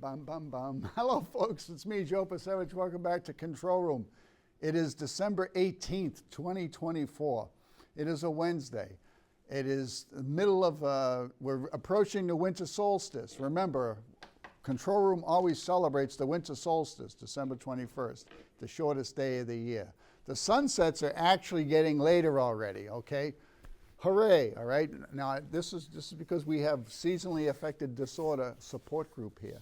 Bum, bum, bum. Hello, folks. It's me, Joe Pasevich. Welcome back to Control Room. It is December 18th, 2024. It is a Wednesday. It is the middle of, we're approaching the winter solstice. Remember, Control Room always celebrates the winter solstice, December 21st, the shortest day of the year. The sunsets are actually getting later already, okay? Hooray, all right? Now, this is because we have seasonally affected disorder support group here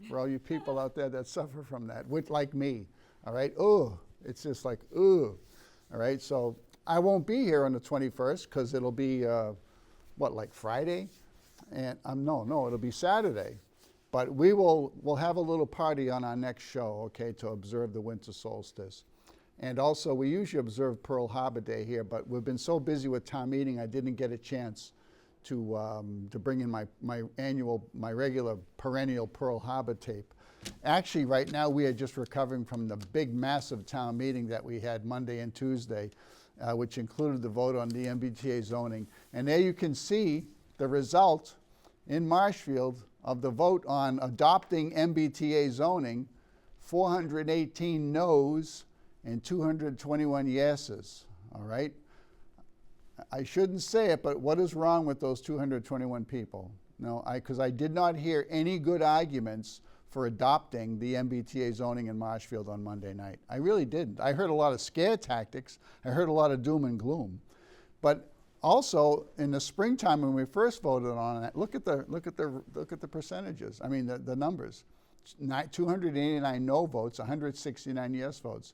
for all you people out there that suffer from that, like me, all right? Oh, it's just like, ooh, all right? So I won't be here on the 21st because it'll be, like Friday? And no, it'll be Saturday. But we'll have a little party on our next show, okay, to observe the winter solstice. And also, we usually observe Pearl Harbor Day here, but we've been so busy with town meeting, I didn't get a chance to bring in my regular perennial Pearl Harbor tape. Actually, right now, we are just recovering from the big, massive town meeting that we had Monday and Tuesday, which included the vote on the MBTA zoning. And there you can see the result in Marshfield of the vote on adopting MBTA zoning, 418 noes, and 221 yeses, all right? I shouldn't say it, but what is wrong with those 221 people? No, because I did not hear any good arguments for adopting the MBTA zoning in Marshfield on Monday night. I really didn't. I heard a lot of scare tactics. I heard a lot of doom and gloom. But also, in the springtime when we first voted on it, look at the percentages. I mean, the numbers. 289 no votes, 169 yes votes.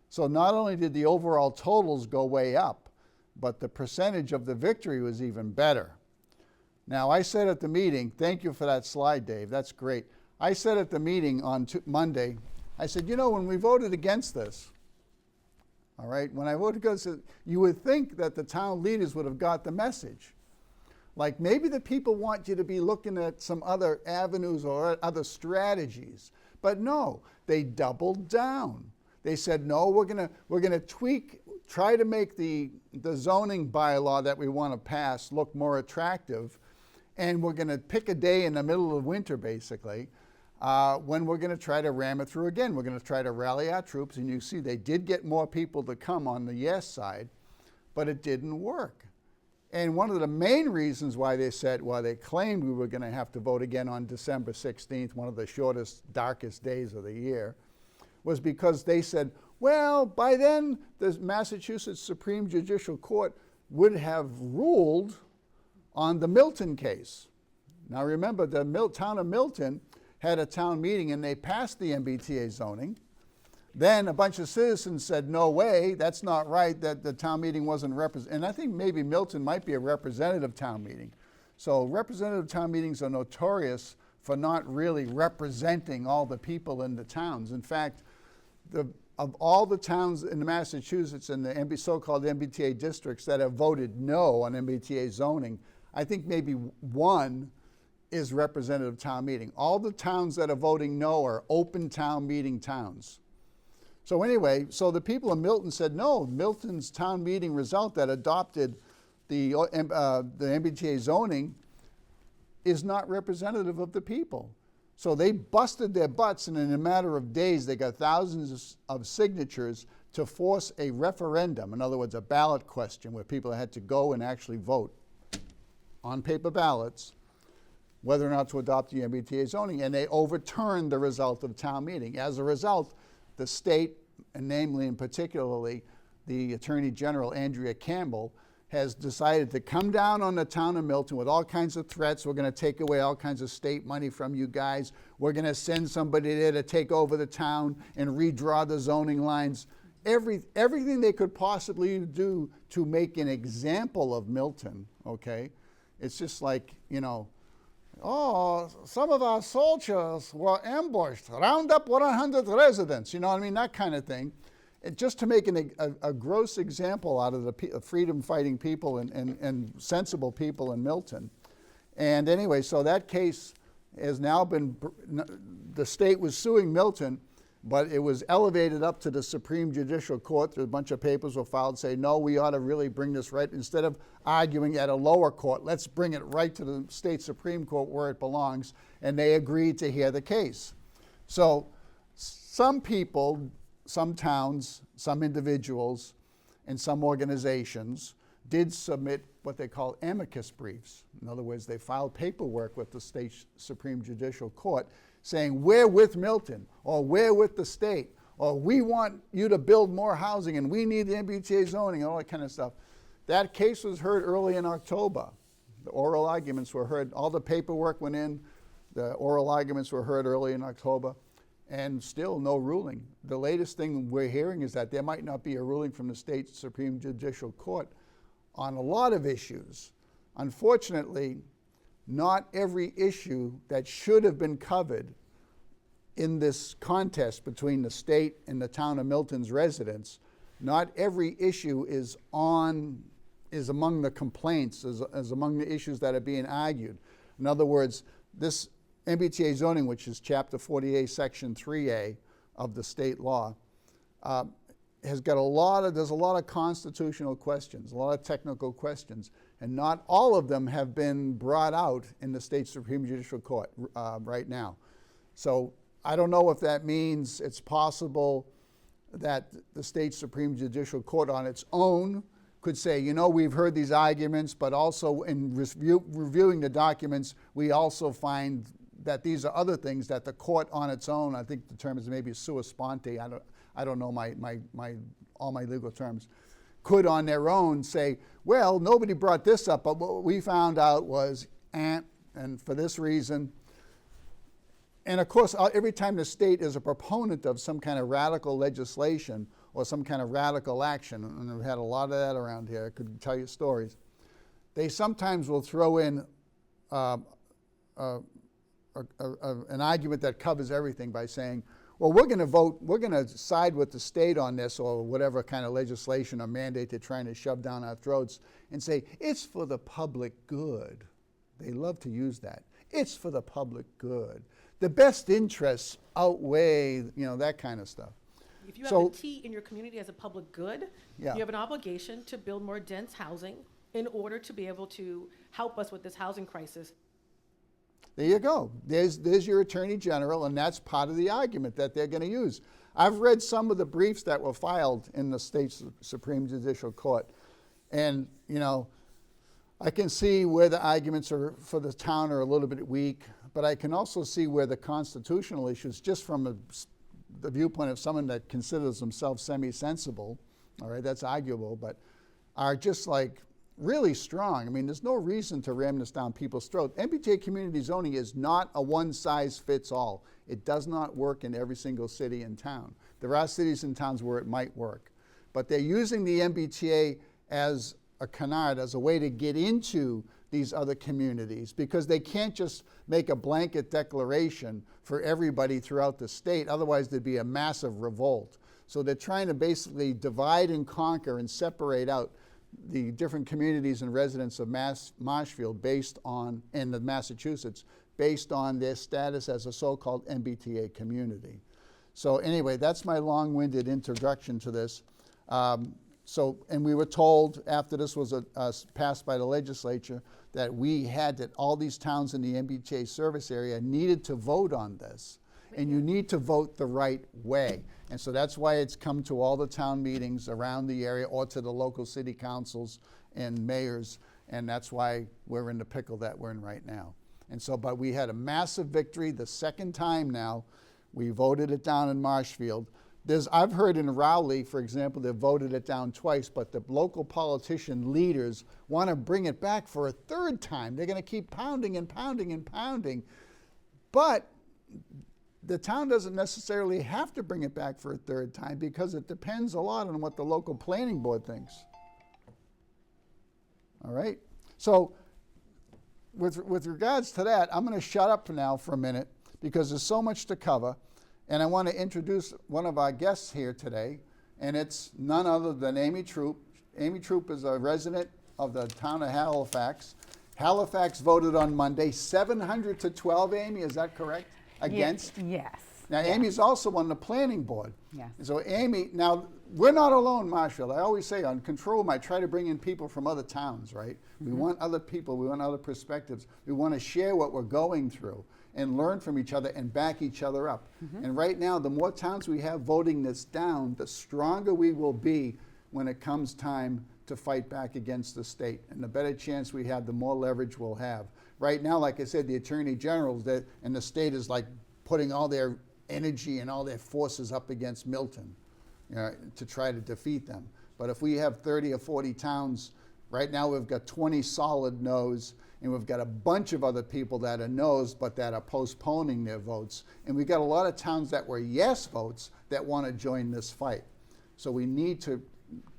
So not only did the overall totals go way up, but the percentage of the victory was even better. Now, I said at the meeting, thank you for that slide, Dave, that's great. I said at the meeting on Monday, I said, you know, when we voted against this, all right, when I voted against it, you would think that the town leaders would have got the message. Like maybe the people want you to be looking at some other avenues or other strategies. But no, they doubled down. They said, no, we're gonna tweak, try to make the zoning bylaw that we want to pass look more attractive, and we're gonna pick a day in the middle of winter, basically, when we're gonna try to ram it through again. We're gonna try to rally our troops, and you see they did get more people to come on the yes side, but it didn't work. And one of the main reasons why they claimed we were gonna have to vote again on December 16th, one of the shortest, darkest days of the year, was because they said, well, by then the Massachusetts Supreme Judicial Court would have ruled on the Milton case. Now remember, the town of Milton had a town meeting and they passed the MBTA zoning. Then a bunch of citizens said, no way, that's not right, that the town meeting wasn't represented. And I think maybe Milton might be a representative town meeting. So representative town meetings are notorious for not really representing all the people in the towns. In fact, of all the towns in Massachusetts and the so-called MBTA districts that have voted no on MBTA zoning, I think maybe one is representative town meeting. All the towns that are voting no are open town meeting towns. So anyway, so the people of Milton said, no, Milton's town meeting result that adopted the MBTA zoning is not representative of the people. So they busted their butts, and in a matter of days, they got thousands of signatures to force a referendum. In other words, a ballot question where people had to go and actually vote on paper ballots whether or not to adopt the MBTA zoning, and they overturned the result of town meeting. As a result, the state, and namely and particularly the Attorney General, Andrea Campbell, has decided to come down on the town of Milton with all kinds of threats. We're going to take away all kinds of state money from you guys. We're going to send somebody there to take over the town and redraw the zoning lines. Everything they could possibly do to make an example of Milton, okay? It's just like, you know, oh, some of our soldiers were ambushed. Round up 100 residents, you know what I mean? That kind of thing. Just to make a gross example out of the freedom-fighting people and sensible people in Milton. And anyway, so that case has now been, the state was suing Milton but it was elevated up to the Supreme Judicial Court. A bunch of papers were filed saying, no, we ought to really bring this right. Instead of arguing at a lower court, let's bring it right to the state Supreme Court where it belongs. And they agreed to hear the case. So some people, some towns, some individuals, and some organizations did submit what they call amicus briefs. In other words, they filed paperwork with the state Supreme Judicial Court saying, we're with Milton, or we're with the state, or we want you to build more housing, and we need the MBTA zoning, and all that kind of stuff. That case was heard early in October. The oral arguments were heard, all the paperwork went in, the oral arguments were heard early in October, and still no ruling. The latest thing we're hearing is that there might not be a ruling from the state Supreme Judicial Court on a lot of issues. Unfortunately, not every issue that should have been covered in this contest between the state and the town of Milton's residents, not every issue is among the complaints, is among the issues that are being argued. In other words, this MBTA zoning, which is Chapter 48, Section 3A of the state law, has got there's a lot of constitutional questions, a lot of technical questions, and not all of them have been brought out in the state Supreme Judicial Court right now. So I don't know if that means it's possible that the state Supreme Judicial Court on its own could say, you know, we've heard these arguments, but also in reviewing the documents, we also find that these are other things that the court on its own, I think the term is maybe sua sponte, I don't know all my legal terms, could on their own say, well, nobody brought this up, but what we found out was, and for this reason. And of course, every time the state is a proponent of some kind of radical legislation or some kind of radical action, and I've had a lot of that around here, I could tell you stories, they sometimes will throw in an argument that covers everything by saying, well, we're going to side with the state on this, or whatever kind of legislation or mandate they're trying to shove down our throats, and say, it's for the public good. They love to use that. It's for the public good. The best interests outweigh, that kind of stuff. If you have a T in your community as a public good, yeah, you have an obligation to build more dense housing in order to be able to help us with this housing crisis. There you go. There's your Attorney General, and that's part of the argument that they're going to use. I've read some of the briefs that were filed in the state Supreme Judicial Court, and I can see where the arguments are for the town are a little bit weak, but I can also see where the constitutional issues, just from the viewpoint of someone that considers themselves semi-sensible, all right, that's arguable, but are just like really strong. I mean, there's no reason to ram this down people's throat. MBTA community zoning is not a one-size-fits-all. It does not work in every single city and town. There are cities and towns where it might work, but they're using the MBTA as a canard, as a way to get into these other communities, because they can't just make a blanket declaration for everybody throughout the state. Otherwise, there'd be a massive revolt. So they're trying to basically divide and conquer and separate out the different communities and residents of Marshfield and Massachusetts based on their status as a so-called MBTA community. So anyway, that's my long-winded introduction to this. And we were told after this was passed by the legislature that all these towns in the MBTA service area needed to vote on this. And you need to vote the right way. And so that's why it's come to all the town meetings around the area, or to the local city councils and mayors. And that's why we're in the pickle that we're in right now. And so, but we had a massive victory the second time now. We voted it down in Marshfield. I've heard in Rowley, for example, they voted it down twice, but the local politician leaders want to bring it back for a third time. They're going to keep pounding and pounding and pounding. But the town doesn't necessarily have to bring it back for a third time, because it depends a lot on what the local planning board thinks. All right? So with regards to that, I'm going to shut up now for a minute, because there's so much to cover. And I want to introduce one of our guests here today, and it's none other than Amy Troup. Amy Troup is a resident of the town of Halifax. Halifax voted on Monday 700 to 12, Amy, is that correct? Against? Yes. Now, Amy's also on the planning board. Yes. So Amy, now, we're not alone, Marshfield. I always say on Control Room, I try to bring in people from other towns, right? We want other people, we want other perspectives. We want to share what we're going through and learn from each other and back each other up. And right now, the more towns we have voting this down, the stronger we will be when it comes time to fight back against the state. And the better chance we have, the more leverage we'll have. Right now, like I said, the Attorney Generals and the state is like putting all their energy and all their forces up against Milton, you know, to try to defeat them. But if we have 30 or 40 towns, right now we've got 20 solid no's, and we've got a bunch of other people that are no's but that are postponing their votes. And we've got a lot of towns that were yes votes that want to join this fight. So we need to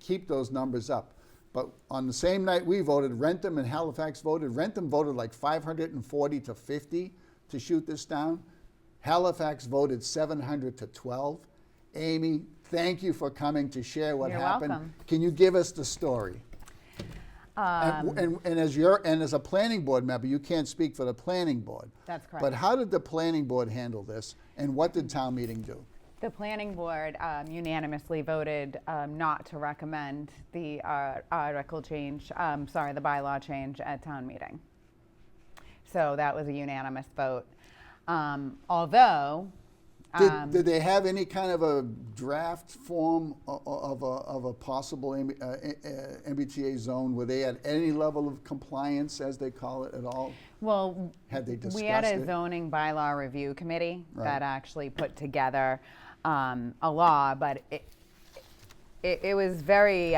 keep those numbers up. But on the same night we voted, Rentham and Halifax voted. Rentham voted like 540 to 50 to shoot this down. Halifax voted 700 to 12. Amy, thank you for coming to share what You're happened. welcome. Can you give us the story? And as a planning board member, you can't speak for the planning board. That's correct. But how did the planning board handle this, and what did town meeting do? The planning board unanimously voted not to recommend the article change, the bylaw change at town meeting. So that was a unanimous vote. Although, Did they have any kind of a draft form of a possible MBTA zone? Were they at any level of compliance, as they call it, at all? well, Had they discussed we had a it? zoning bylaw review committee Right. that actually put together a law, but it was very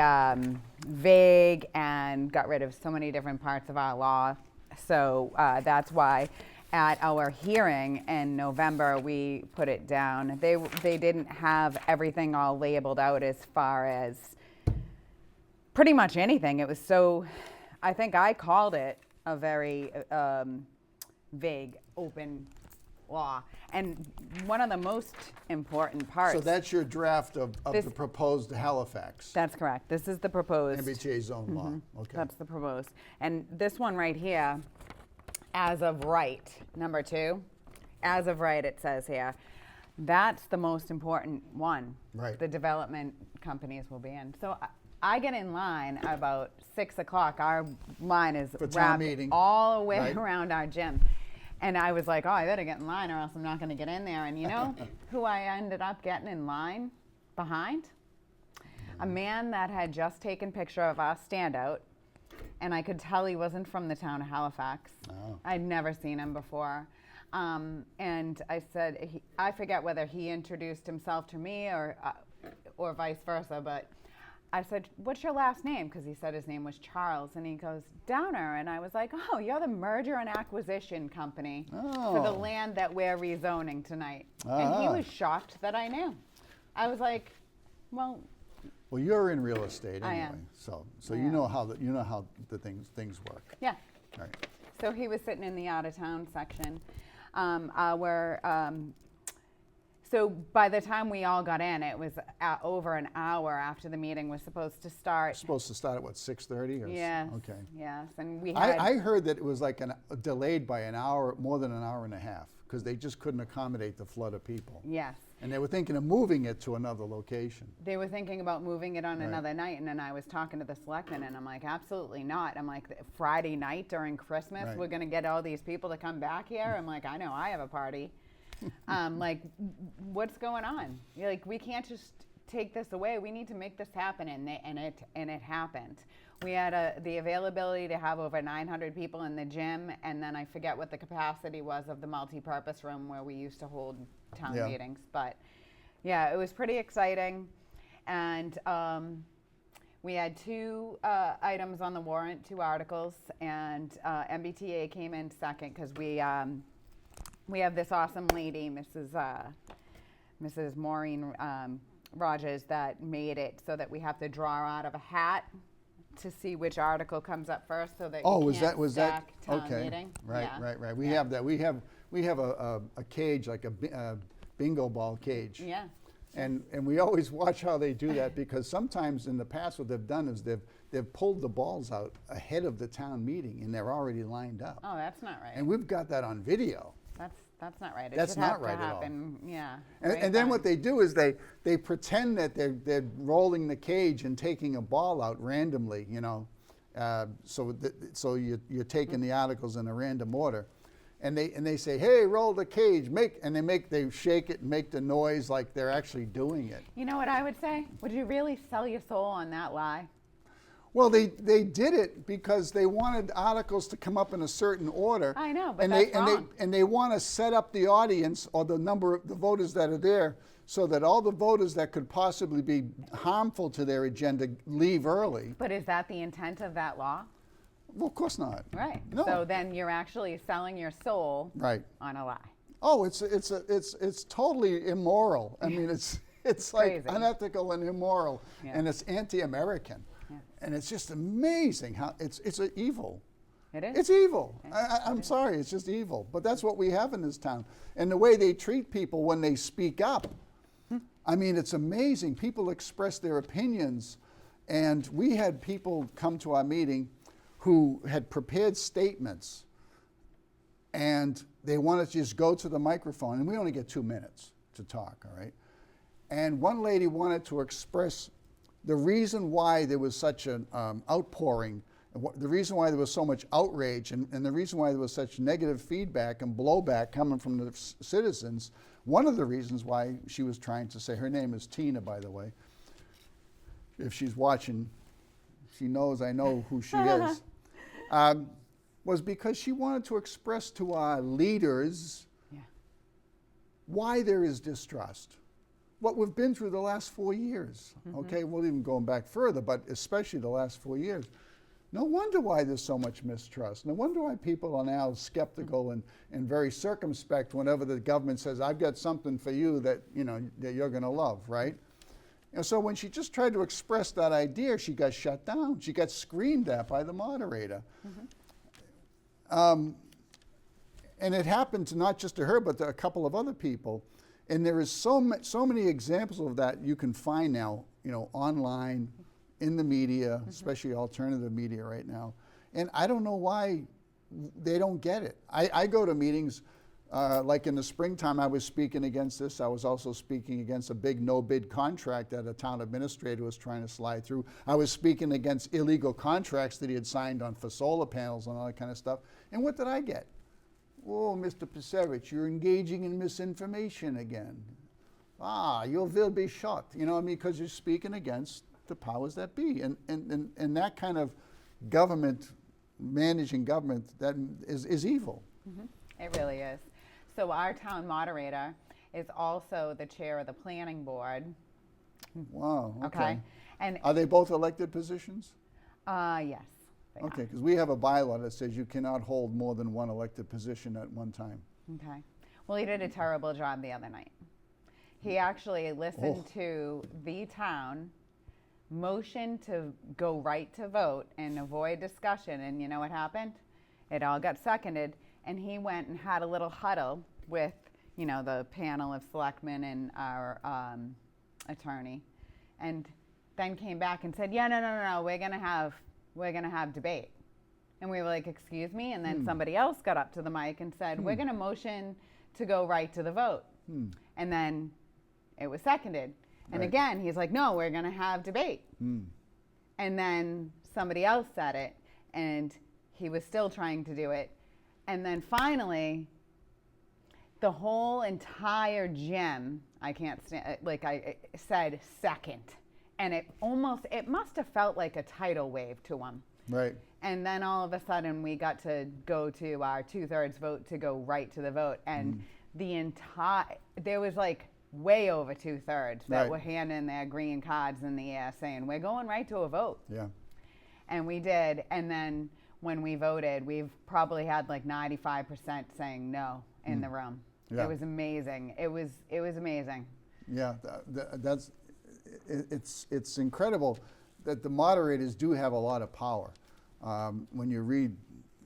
vague and got rid of so many different parts of our law. So that's why at our hearing in November, we put it down. They didn't have everything all labeled out as far as pretty much anything. It was so, I think I called it a very vague, open law. And one of the most important parts. So that's your draft of This- the proposed Halifax That's correct. This is the proposed. MBTA zone law. Okay. That's the proposed. And this one right here, as of right, number 2, as of right, it says here, that's the most important one. Right. The development companies will be in. So I get in line about 6 o'clock. Our line is For town wrapped meeting. all the way Right. around our gym. And I was like, oh, I better get in line or else I'm not going to get in there. And you know who I ended up getting in line behind? A man that had just taken picture of our standout, and I could tell he wasn't from the town of Halifax. Oh. I'd never seen him before. And I said, I forget whether he introduced himself to me or vice versa, but I said, what's your last name? Because he said his name was Charles, and he goes, Downer. And I was like, oh, you're the merger and acquisition company for the Oh. land that we're rezoning tonight. And he Ah. was shocked that I knew. I was like, well, Well, you're in real estate I anyway, am. so I you know am. how the things work. yeah. Right. So he was sitting in the out of town section. So by the time we all got in, it was over an hour after the meeting was supposed to start. Supposed to start at what, 6:30 or? Yes. Okay. Yes, and we had. I heard that it was like delayed by an hour, more than an hour and a half, because they just couldn't accommodate the flood of people. Yes. And they were thinking of moving it to another location. They were thinking about moving it on Right. another night, and then I was talking to the selectmen, and I'm like, absolutely not. I'm like, Friday night during Christmas, Right. we're gonna get all these people to come back here. I'm like, I know, I have a party. Like, what's going on? You're like, we can't just take this away. We need to make this happen, and it happened. We had the availability to have over 900 people in the gym, and then I forget what the capacity was of the multi-purpose room where we used to hold town Yeah. meetings. But yeah, it was pretty exciting, and we had 2 items on the warrant, 2 articles, and MBTA came in second because we have this awesome lady, Mrs. Maureen Rogers, that made it so that we have to draw out of a hat to see which article comes up first, so that Oh, you was can't that stack town okay? meeting. Right, Yeah. right. We Yeah. have that. We have a cage, like a bingo ball cage. Yeah. And we always watch how they do that, because sometimes in the past what they've done is they've pulled the balls out ahead of the town meeting and they're already lined up. Oh, that's not right. And we've got that on video. That's not right. It That's should not have right to at all. happen. Yeah. And then what they do is they pretend that they're rolling the cage and taking a ball out randomly, you know. So you're taking the articles in a random order. And they say, hey, roll the cage, they shake it and make the noise like they're actually doing it. You know what I would say? Would you really sell your soul on that lie? Well, they did it because they wanted articles to come up in a certain order. I know, but and that's they, wrong. And they want to set up the audience or the number of the voters that are there so that all the voters that could possibly be harmful to their agenda leave early. But is that the intent of that law? Well, of course not. Right. No. So then you're actually selling your soul Right. on a lie. Oh, it's totally immoral. I mean, it's like Crazy. unethical and immoral, Yeah. and it's anti-American, Yeah. and it's just amazing how it's an evil. It is. It's evil. Yeah, I'm sorry, it's just evil. But that's what we have in this town, and the way they treat people when they speak up. I mean, it's amazing. People express their opinions, and we had people come to our meeting who had prepared statements, and they wanted to just go to the microphone, and we only get 2 minutes to talk, all right? And one lady wanted to express the reason why there was such an outpouring, the reason why there was so much outrage, and the reason why there was such negative feedback and blowback coming from the citizens. One of the reasons why she was trying to say, her name is Tina, by the way. If she's watching, she knows I know who she is. Was because she wanted to express to our leaders why there is distrust. What we've been through the last 4 years, okay? Well, even going back further, but especially the last 4 years. No wonder why there's so much mistrust. No wonder why people are now skeptical and very circumspect whenever the government says, I've got something for you that, you know, that you're going to love, right? And so when she just tried to express that idea, she got shut down. She got screamed at by the moderator. And it happened to not just to her, but to a couple of other people. And there is so many examples of that you can find now, you know, online, in the media, especially alternative media right now. And I don't know why they don't get it. I go to meetings, like in the springtime I was speaking against this. I was also speaking against a big no-bid contract that a town administrator was trying to slide through. I was speaking against illegal contracts that he had signed on for solar panels and all that kind of stuff. And what did I get? Oh, Mr. Pisarich, you're engaging in misinformation again. You'll be shocked, you know what I mean, because you're speaking against the powers that be. And that kind of government, managing government, that is evil. It really is. So our town moderator is also the chair of the planning board. Wow, Okay. And Are they both elected positions? yes. they are. Okay, because we have a bylaw that says you cannot hold more than one elected position at one time. Okay. Well, he did a terrible job the other night. He actually listened to the town motion to go right to vote and avoid discussion, and you know what happened? It all got seconded, and he went and had a little huddle with, you know, the panel of selectmen and our attorney, and then came back and said, no, we're gonna have debate. And we were like, excuse me? And then somebody else got up to the mic and said, we're gonna motion to go right to the vote. And then it was seconded. And Right. again, he's like, no, we're gonna have debate. And then somebody else said it, and he was still trying to do it. And then finally, the whole entire gym, I can't stand, like I said second. And it must have felt like a tidal wave to him. Right. And then all of a sudden we got to go to our 2/3 vote to go right to the vote. And there was like way over 2/3 that Right. were handing their green cards in the air saying, we're going right to a vote. Yeah. And we did. And then when we voted, we've probably had like 95% saying no in the room. Yeah. It was amazing. It was amazing. Yeah, it's incredible that the moderators do have a lot of power. When you read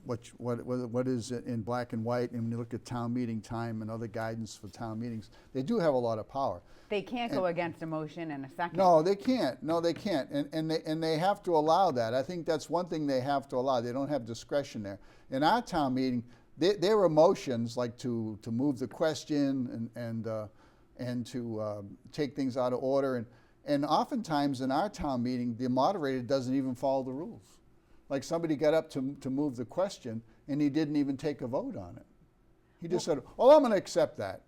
what is in black and white, and when you look at town meeting time and other guidance for town meetings, they do have a lot of power. They can't go against a motion in a second. No, they can't. And they have to allow that. I think that's one thing they have to allow. They don't have discretion there. In our town meeting, their emotions, like to move the question and to take things out of order, and oftentimes in our town meeting, the moderator doesn't even follow the rules. Like somebody got up to move the question, and he didn't even take a vote on it. He just said, "Oh, I'm going to accept that."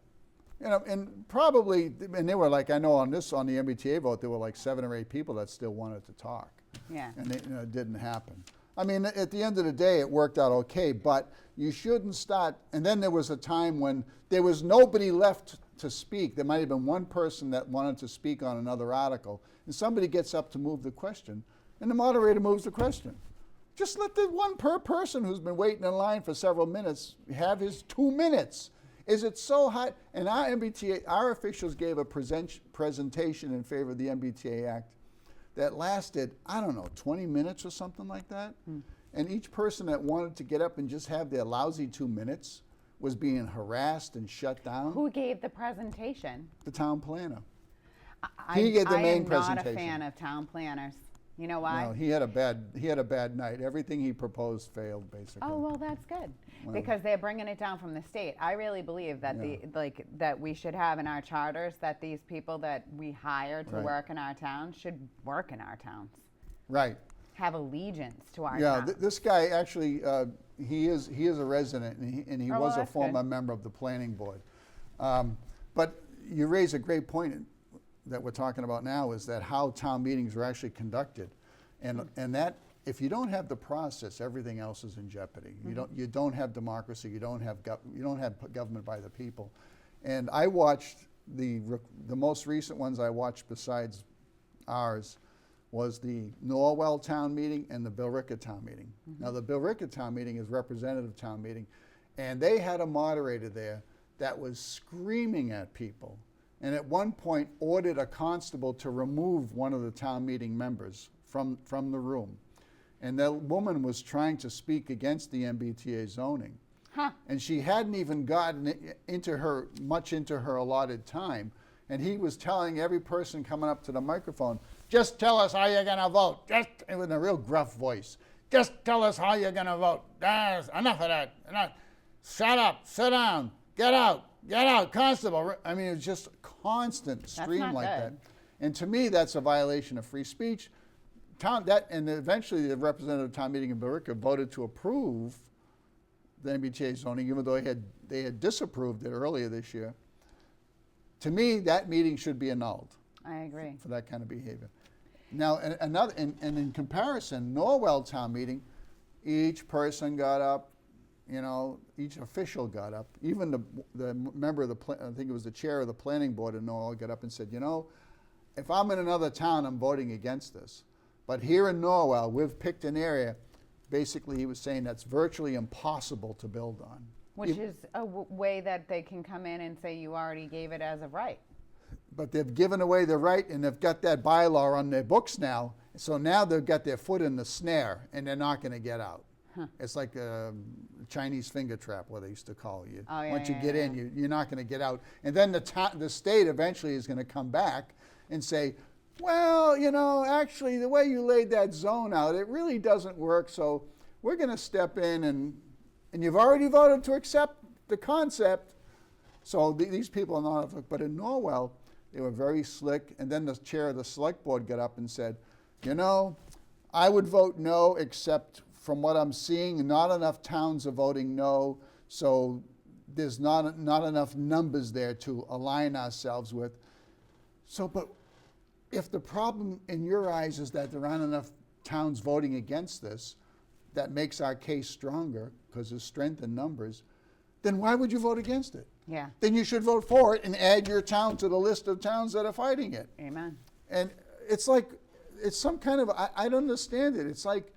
You know, and probably, and they were like, I know on the MBTA vote, there were like 7 or 8 people that still wanted to talk. Yeah. And it didn't happen. I mean, at the end of the day, it worked out okay, but you shouldn't start. And then there was a time when there was nobody left to speak. There might have been one person that wanted to speak on another article, and somebody gets up to move the question, and the moderator moves the question. Just let the one per person who's been waiting in line for several minutes have his 2 minutes. Is it so hot? And our MBTA, our officials gave a presentation in favor of the MBTA Act that lasted, I don't know, 20 minutes or something like that. And each person that wanted to get up and just have their lousy 2 minutes was being harassed and shut down. Who gave the presentation? The town planner. I, He gave the I main am not a presentation. fan of town planners. You know why? No, he had a bad night. Everything he proposed failed, basically. Oh, well, that's good, Well- because they're bringing it down from the state. I really believe that that we should have in our charters that these people that we hire to Right. work in our towns should work in our towns, Right. have allegiance to our Yeah, towns. this guy actually, he is a resident, and he Oh, was well, a that's former good. member of the planning board. But you raise a great point that we're talking about now, is that how town meetings are actually conducted, and that if you don't have the process, everything else is in jeopardy. You don't have democracy. You don't have government by the people. And I watched the most recent ones I watched besides ours was the Norwell town meeting and the Billerica town meeting. Now the Billerica town meeting is representative town meeting, and they had a moderator there that was screaming at people, and at one point ordered a constable to remove one of the town meeting members from the room. And that woman was trying to speak against the MBTA zoning. Huh. And she hadn't even gotten much into her allotted time. And he was telling every person coming up to the microphone, just tell us how you're gonna vote. Just with a real gruff voice. Just tell us how you're gonna vote. Enough of that. Enough. Shut up, sit down, get out, constable. I mean, it was just a constant stream not like that. good. And to me, that's a violation of free speech. And eventually the representative town meeting in Billerica voted to approve the MBTA zoning, even though they had disapproved it earlier this year. To me, that meeting should be annulled I agree. for that kind of behavior. Now, and in comparison, Norwell town meeting, each person got up, each official got up. Even the member of I think it was the chair of the planning board in Norwell, got up and said, if I'm in another town, I'm voting against this. But here in Norwell, we've picked an area, basically he was saying that's virtually impossible to build on. Which is a way that they can come in and say you already gave it as of right. But they've given away the right, and they've got that bylaw on their books now, so now they've got their foot in the snare, and they're not going to get out. Huh. It's like a Chinese finger trap, what they used to call you. Oh, yeah, Once you yeah, get yeah. in, you're not going to get out. And then the state eventually is going to come back and say, well, actually, the way you laid that zone out, it really doesn't work, so we're going to step in, and you've already voted to accept the concept. So these people are not, but in Norwell, they were very slick, and then the chair of the select board got up and said, I would vote no, except from what I'm seeing, not enough towns are voting no, so there's not enough numbers there to align ourselves with. So, but if the problem in your eyes is that there aren't enough towns voting against this, that makes our case stronger because there's strength in numbers, then why would you vote against it? Yeah. Then you should vote for it and add your town to the list of towns that are fighting it. Amen. And it's like, it's some kind of, I don't understand it. It's like,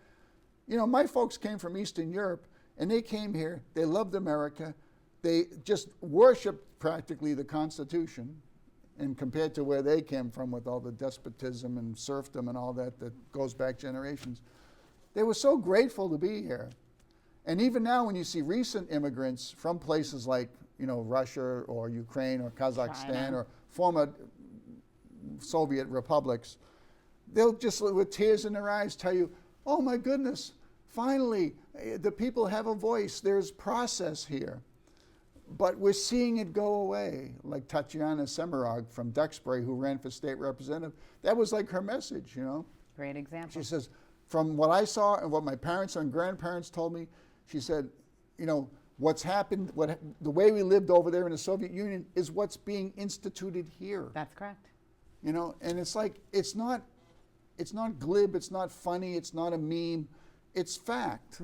my folks came from Eastern Europe, and they came here, they loved America, they just worshiped practically the Constitution, and compared to where they came from with all the despotism and serfdom and all that goes back generations, they were so grateful to be here. And even now when you see recent immigrants from places like, Russia or Ukraine or Kazakhstan China. or former Soviet republics, they'll just with tears in their eyes tell you, oh my goodness, Finally, the people have a voice. There's process here. But we're seeing it go away. Like Tatiana Semirog from Duxbury, who ran for state representative, that was like her message, you know. Great example. She says, from what I saw and what my parents and grandparents told me, she said, you know, what's happened, the way we lived over there in the Soviet Union is what's being instituted here. That's correct. You know, and it's like, it's not glib, it's not funny, it's not a meme, it's fact.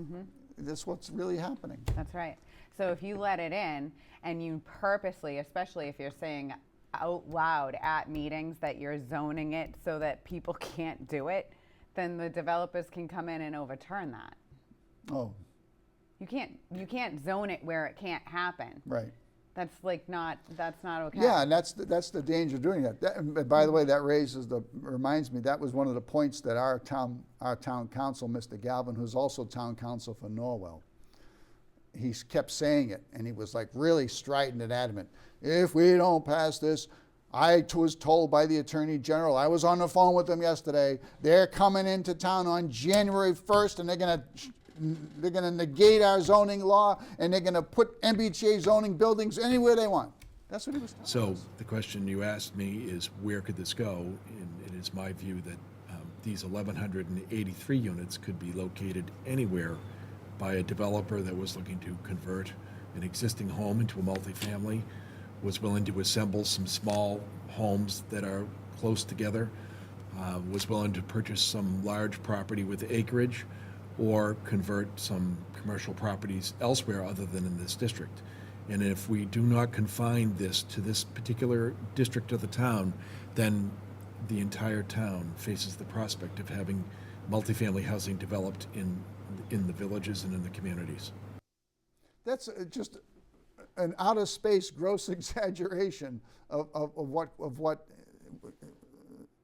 That's what's really happening. That's right. So if you let it in and you purposely, especially if you're saying out loud at meetings that you're zoning it so that people can't do it, then the developers can come in and overturn that. Oh, You can't zone it where it can't happen. right. That's not okay. Yeah, and that's the danger of doing that. And by the way, that reminds me, that was one of the points that our town council, Mr. Galvin, who's also town council for Norwell, he kept saying it, and he was like really strident and adamant. If we don't pass this, I was told by the Attorney General, I was on the phone with them yesterday, they're coming into town on January 1st, and they're gonna negate our zoning law, and they're gonna put MBTA zoning buildings anywhere they want. That's what he was telling us. So the question you asked me is, where could this go? And it is my view that these 1,183 units could be located anywhere by a developer that was looking to convert an existing home into a multifamily, was willing to assemble some small homes that are close together, was willing to purchase some large property with acreage, or convert some commercial properties elsewhere other than in this district. And if we do not confine this to this particular district of the town, then the entire town faces the prospect of having multifamily housing developed in the villages and in the communities. That's just an out of space gross exaggeration of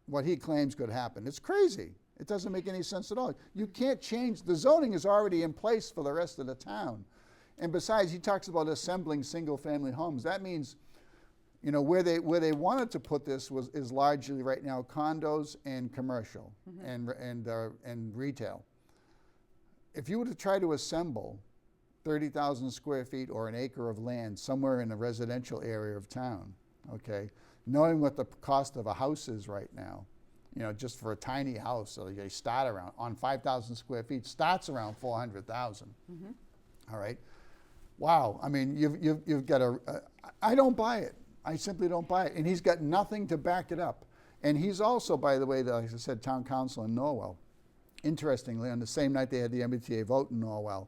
what he claims could happen. It's crazy. It doesn't make any sense at all. You can't change, the zoning is already in place for the rest of the town. And besides, he talks about assembling single family homes. That means, you know, where they wanted to put this is largely right now condos and commercial and retail. If you were to try to assemble 30,000 square feet or an acre of land somewhere in a residential area of town, okay, knowing what the cost of a house is right now, you know, just for a tiny house, so they start around, on 5,000 square feet, starts around 400,000. All right. Wow. I mean, you've got I don't buy it. I simply don't buy it. And he's got nothing to back it up. And he's also, by the way, like I said, town council in Norwell. Interestingly, on the same night they had the MBTA vote in Norwell,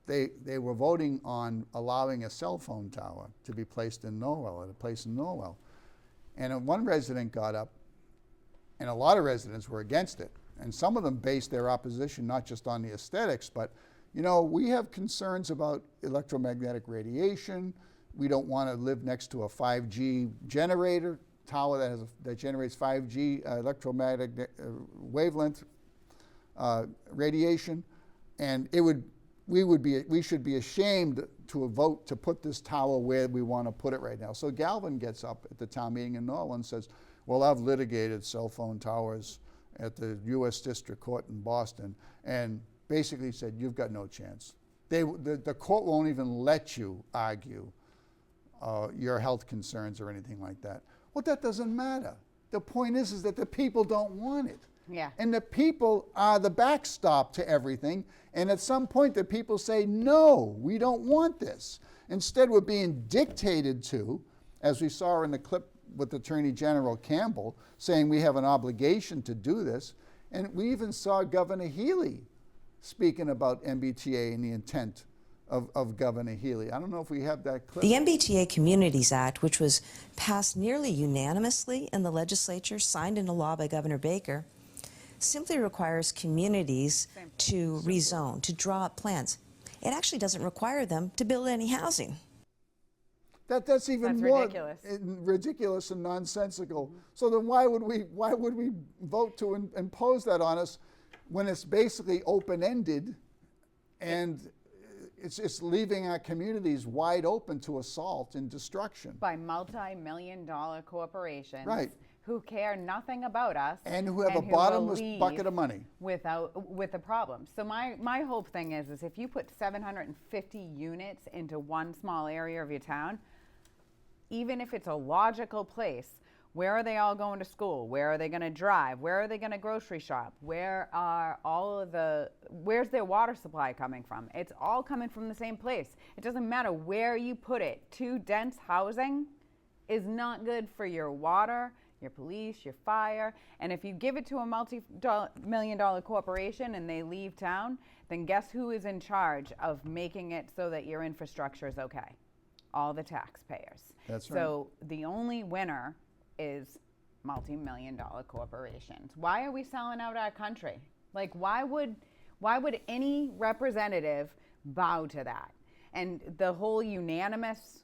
they were voting on allowing a cell phone tower to be placed in Norwell, at a place in Norwell. And one resident got up, and a lot of residents were against it. And some of them based their opposition not just on the aesthetics, but, you know, we have concerns about electromagnetic radiation. We don't want to live next to a 5G generator tower that generates 5G electromagnetic wavelength radiation, and we should be ashamed to vote to put this tower where we want to put it right now. So Galvin gets up at the town meeting in Norwell and says, well, I've litigated cell phone towers at the U.S. District Court in Boston, and basically said, you've got no chance. The court won't even let you argue your health concerns or anything like that. Well, that doesn't matter. The point is that the people don't want it. Yeah. And the people are the backstop to everything. And at some point, the people say, no, we don't want this. Instead, we're being dictated to, as we saw in the clip with Attorney General Campbell, saying we have an obligation to do this. And we even saw Governor Healy speaking about MBTA and the intent of Governor Healy. I don't know if we have that clip. The MBTA Communities Act, which was passed nearly unanimously in the legislature, signed into law by Governor Baker, simply requires communities to rezone, to draw up plans. It actually doesn't require them to build any housing. That's even more ridiculous. Ridiculous and nonsensical. So then why would we vote to impose that on us when it's basically open-ended, and it's leaving our communities wide open to assault and destruction? By multi-million-dollar corporations, Right. who care nothing about us And who have a will bottomless leave bucket of money. with a problem. So my whole thing is if you put 750 units into one small area of your town, even if it's a logical place, where are they all going to school? Where are they going to drive? Where are they going to grocery shop? Where's their water supply coming from? It's all coming from the same place. It doesn't matter where you put it. Too dense housing is not good for your water, your police, your fire. And if you give it to a multi-million-dollar corporation and they leave town, then guess who is in charge of making it so that your infrastructure is okay? All the taxpayers. That's right. So the only winner is multi-million-dollar corporations. Why are we selling out our country? Like, why would any representative bow to that? And the whole unanimous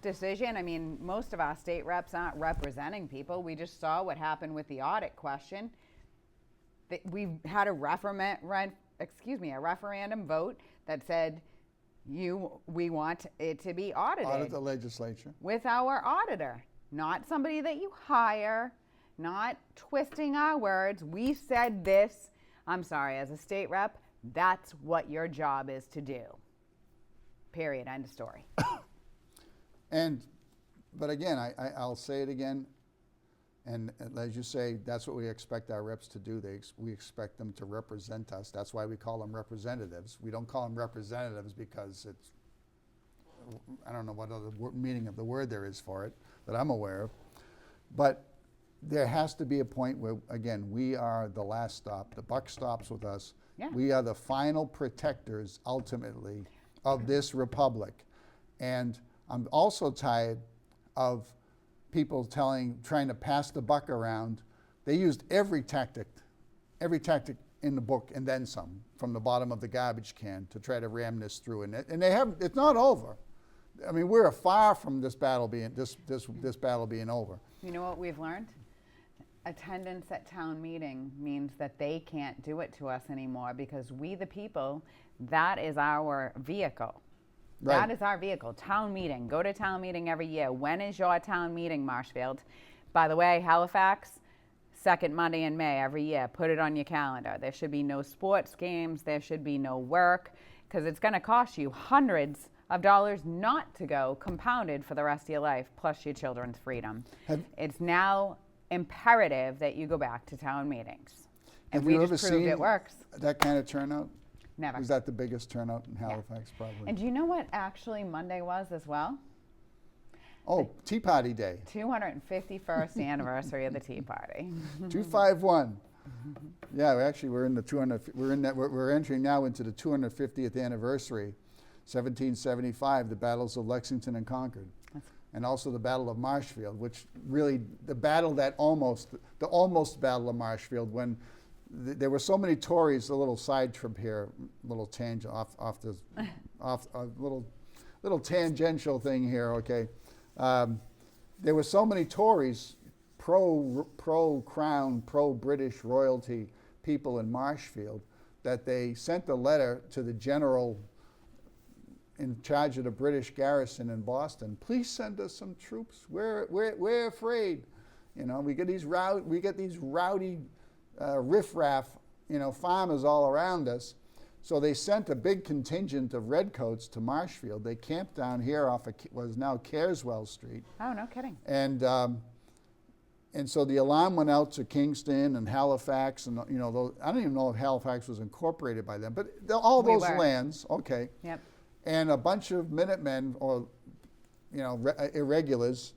decision, I mean, most of our state reps aren't representing people. We just saw what happened with the audit question. We had a referendum vote that said we want it to be audited. Audit the legislature. With our auditor, not somebody that you hire, not twisting our words. We said this. I'm sorry, as a state rep, that's what your job is to do. Period. End of story. But again, I'll say it again, and as you say, that's what we expect our reps to do. We expect them to represent us. That's why we call them representatives. We don't call them representatives because it's, I don't know what other meaning of the word there is for it that I'm aware of. But there has to be a point where, again, we are the last stop. The buck stops with us. Yeah. We are the final protectors, ultimately, of this republic. And I'm also tired of people trying to pass the buck around. They used every tactic in the book and then some from the bottom of the garbage can to try to ram this through. And they haven't. It's not over. I mean, we're far from this battle being over. You know what we've learned? Attendance at town meeting means that they can't do it to us anymore because we, the people, that is our vehicle. Right. That is our vehicle. Town meeting. Go to town meeting every year. When is your town meeting, Marshfield? By the way, Halifax, second Monday in May every year. Put it on your calendar. There should be no sports games. There should be no work because it's going to cost you hundreds of dollars not to go, compounded for the rest of your life, plus your children's freedom. It's now imperative that you go back to town meetings. And we just proved it works. That kind of turnout? Never. Was that the biggest turnout in Halifax, probably? And do you know what actually Monday was as well? Oh, Tea Party Day. 251st anniversary of the Tea Party. 251. Yeah, we're in the 200. We're entering now into the 250th anniversary. 1775, the battles of Lexington and Concord, and also the Battle of Marshfield, which really the almost Battle of Marshfield, when there were so many Tories. A little side trip here, little tangent off a little tangential thing here. Okay, there were so many Tories, pro Crown, pro British royalty people in Marshfield that they sent a letter to the general in charge of the British garrison in Boston. Please send us some troops. We're afraid. You know, we get these rowdy riffraff, farmers all around us. So they sent a big contingent of redcoats to Marshfield. They camped down here off of what is now Careswell Street. Oh, no kidding. And so the alarm went out to Kingston and Halifax, and I don't even know if Halifax was incorporated by them, but all those lands, okay. Yep. And a bunch of Minutemen or, irregulars,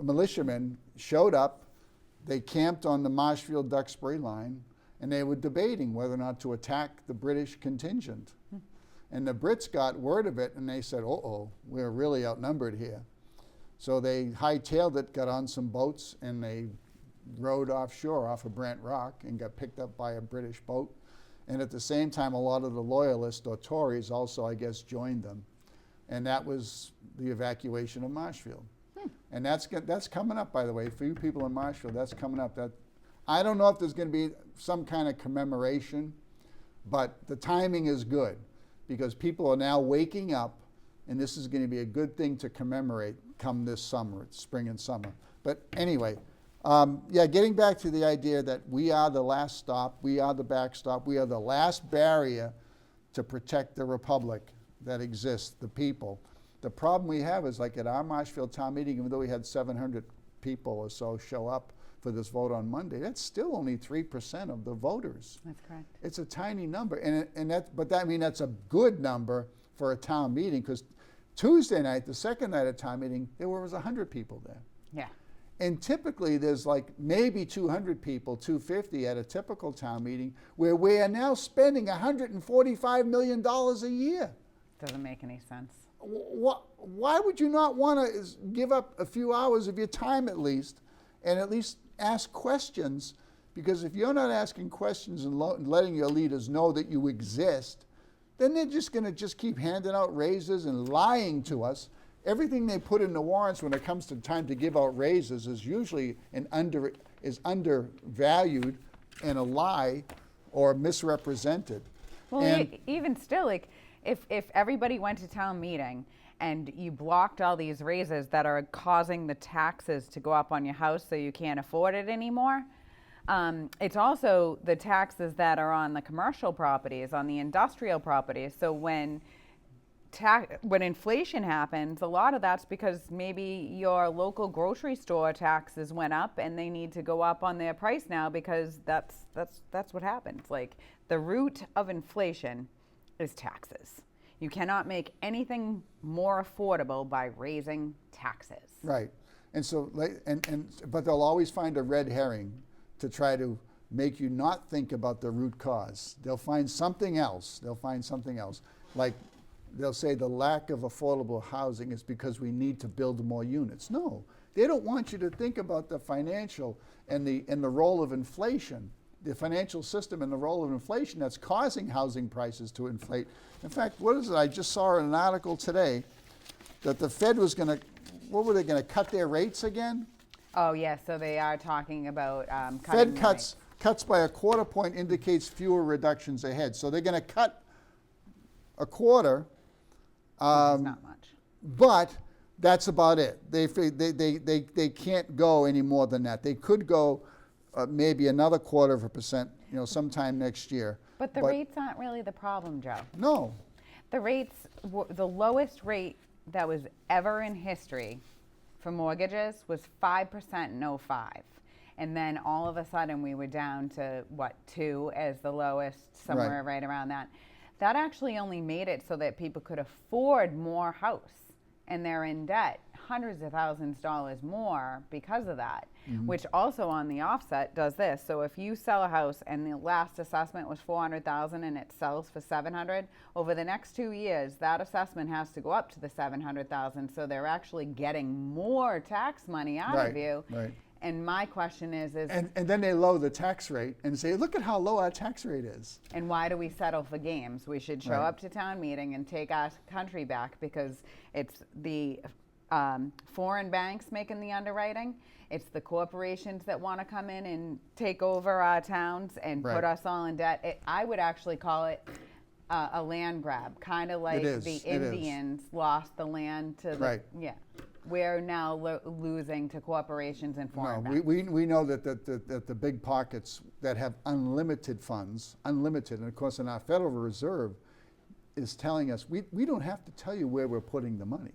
militiamen showed up. They camped on the Marshfield-Duxbury line, and they were debating whether or not to attack the British contingent. And the Brits got word of it, and they said, uh-oh, we're really outnumbered here. So they hightailed it, got on some boats, and they rowed offshore off of Brant Rock and got picked up by a British boat. And at the same time, a lot of the loyalists or Tories also, I guess, joined them. And that was the evacuation of Marshfield. And that's coming up, by the way, for you people in Marshfield, that's coming up. I don't know if there's going to be some kind of commemoration, but the timing is good because people are now waking up, and this is going to be a good thing to commemorate come this summer, spring and summer. But anyway, Yeah, getting back to the idea that we are the last stop, we are the backstop, we are the last barrier to protect the republic that exists, the people. The problem we have is like at our Marshfield town meeting, even though we had 700 people or so show up for this vote on Monday, that's still only 3% of the voters. That's correct. It's a tiny number, but I mean that's a good number for a town meeting, because Tuesday night, the second night of town meeting, there was 100 people there. Yeah. And typically there's like maybe 200 people, 250 at a typical town meeting, where we are now spending $145 million a year. Doesn't make any sense. Why would you not want to give up a few hours of your time at least, and at least ask questions? Because if you're not asking questions and letting your leaders know that you exist, then they're just going to just keep handing out raises and lying to us. Everything they put in the warrants when it comes to time to give out raises is usually undervalued and a lie or misrepresented. Well, And- even still, like, if everybody went to town meeting and you blocked all these raises that are causing the taxes to go up on your house so you can't afford it anymore, it's also the taxes that are on the commercial properties, on the industrial properties. So when inflation happens, a lot of that's because maybe your local grocery store taxes went up and they need to go up on their price now, because that's what happens. Like, the root of inflation is taxes. You cannot make anything more affordable by raising taxes. Right. And so, but they'll always find a red herring to try to make you not think about the root cause. They'll find something else. Like, they'll say the lack of affordable housing is because we need to build more units. No, they don't want you to think about the financial and the role of inflation, the financial system and the role of inflation that's causing housing prices to inflate. In fact, what is it? I just saw in an article today that the Fed was going to, what were they going to cut their rates again? Oh, yes, so they are talking about cutting Fed the cuts rates. by a quarter point indicates fewer reductions ahead. So they're going to cut a quarter. It's not much. But that's about it. They can't go any more than that. They could go maybe another 0.25%, sometime next year. But the rates aren't really the problem, Joe. No. The rates, the lowest rate that was ever in history for mortgages was 5% in 05. And then all of a sudden we were down to, 2 as the lowest, somewhere right around that. That actually only made it so that people could afford more house, and they're in debt hundreds of thousands of dollars more because of that, which also on the offset does this. So if you sell a house and the last assessment was $400,000 and it sells for $700,000, over the next 2 years, that assessment has to go up to the $700,000. So they're actually getting more tax money out of you. Right. And my question is And then they lower the tax rate and say, look at how low our tax rate is. and why do we settle for games? We should show Right. up to town meeting and take our country back, because it's the foreign banks making the underwriting. It's the corporations that want to come in and take over our towns and Right. put us all in debt. I would actually call it a land grab, kind of like is, the it is. Indians lost the land to the, Right. yeah. We're now losing to corporations and foreign No, banks. we know that the big pockets that have unlimited funds, and of course in our Federal Reserve is telling us, we don't have to tell you where we're putting the money.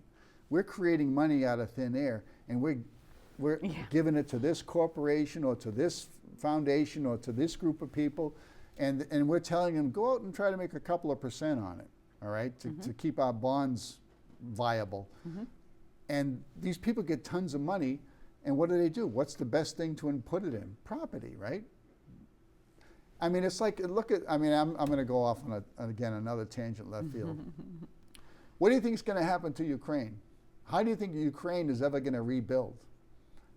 We're creating money out of thin air, and we're giving it to this corporation or to this foundation or to this group of people, and we're telling them, go out and try to make a couple of % on it, all right, to keep our bonds viable. And these people get tons of money, and what do? What's the best thing to put it in? Property, right? I mean, it's like, I'm going to go off on again another tangent left field. What do you think is going to happen to Ukraine? How do you think Ukraine is ever going to rebuild?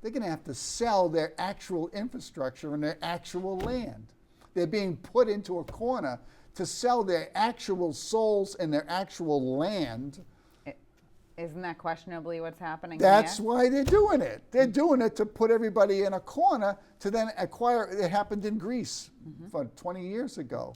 They're going to have to sell their actual infrastructure and their actual land. They're being put into a corner to sell their actual souls and their actual land. Isn't that questionably what's happening That's here? why they're doing it. They're doing it to put everybody in a corner to then acquire. It happened in Greece 20 years ago.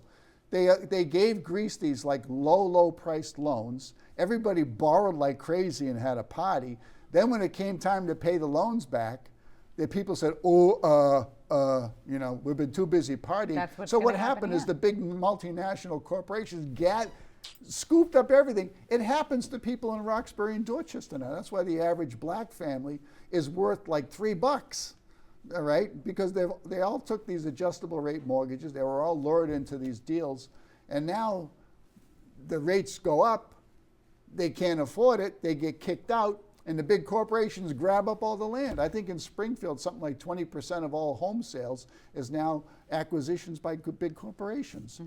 They gave Greece these like low priced loans. Everybody borrowed like crazy and had a party. Then when it came time to pay the loans back, the people said, you know, we've been too busy partying. That's what's So what gonna happen happened is here. the big multinational corporations scooped up everything. It happens to people in Roxbury and Dorchester now. That's why the average black family is worth like $3, all right? Because they all took these adjustable rate mortgages. They were all lured into these deals. And now the rates go up. They can't afford it. They get kicked out. And the big corporations grab up all the land. I think in Springfield, something like 20% of all home sales is now acquisitions by big corporations.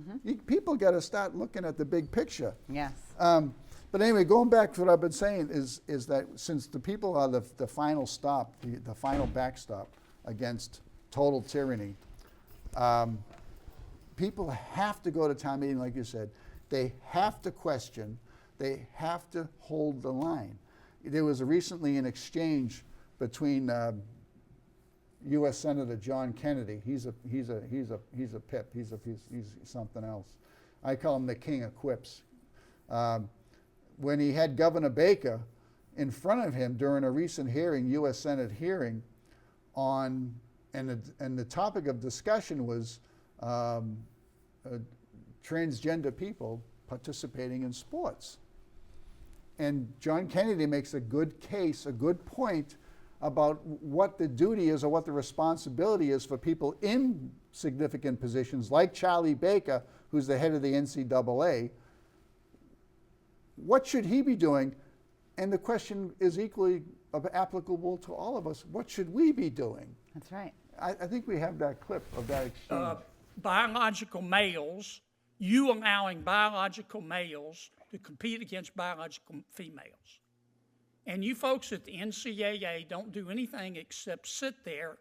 People got to start looking at the big picture. Yes. But anyway, going back to what I've been saying is that since the people are the final stop, the final backstop against total tyranny, people have to go to town meeting, like you said. They have to question. They have to hold the line. There was recently an exchange between U.S. Senator John Kennedy. He's a pip. He's something else. I call him the king of quips. When he had Governor Baker in front of him during a recent hearing, U.S. Senate hearing, and the topic of discussion was transgender people participating in sports. And John Kennedy makes a good case, a good point about what the duty is or what the responsibility is for people in significant positions like Charlie Baker, who's the head of the NCAA. What should he be doing? And the question is equally applicable to all of us. What should we be doing? That's right. I think we have that clip of that exchange. Biological males, you allowing biological males to compete against biological females. And you folks at the NCAA don't do anything except sit there,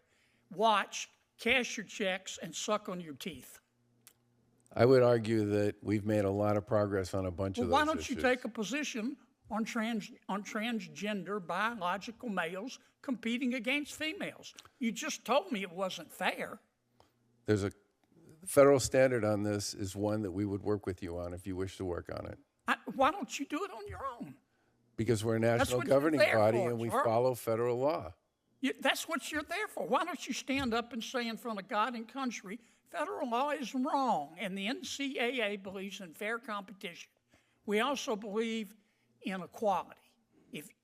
watch, cash your checks, and suck on your teeth. I would argue that we've made a lot of progress on a bunch Well, of those why don't issues. you take a position on transgender biological males competing against females? You just told me it wasn't fair. There's a federal standard on this is one that we would work with you on if you wish to work on it. Why don't you do it on your own? Because we're a national what you're governing there body for, and we Charles. follow federal law. That's what you're there for. Why don't you stand up and say in front of God and country, federal law is wrong, and the NCAA believes in fair competition. We also believe in equality.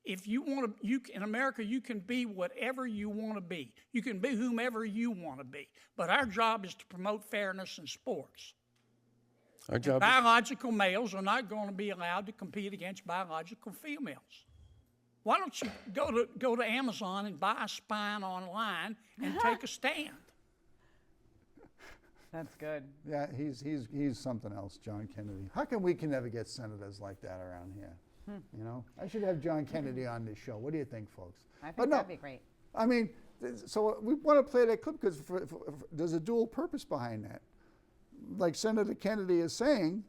If you want to, in America, you can be whatever you want to be. You can be whomever you want to be. But our job is to promote fairness in sports. Our job is, Biological males are not going to be allowed to compete against biological females. Why don't you go to Amazon and buy a spine online and take a stand? That's good. Yeah, he's something else, John Kennedy. How come we can never get senators like that around here? You know, I should have John Kennedy on this show. What do you think, folks? I But think no, that'd be great. I mean, so we want to play that clip because there's a dual purpose behind that. Like Senator Kennedy is saying,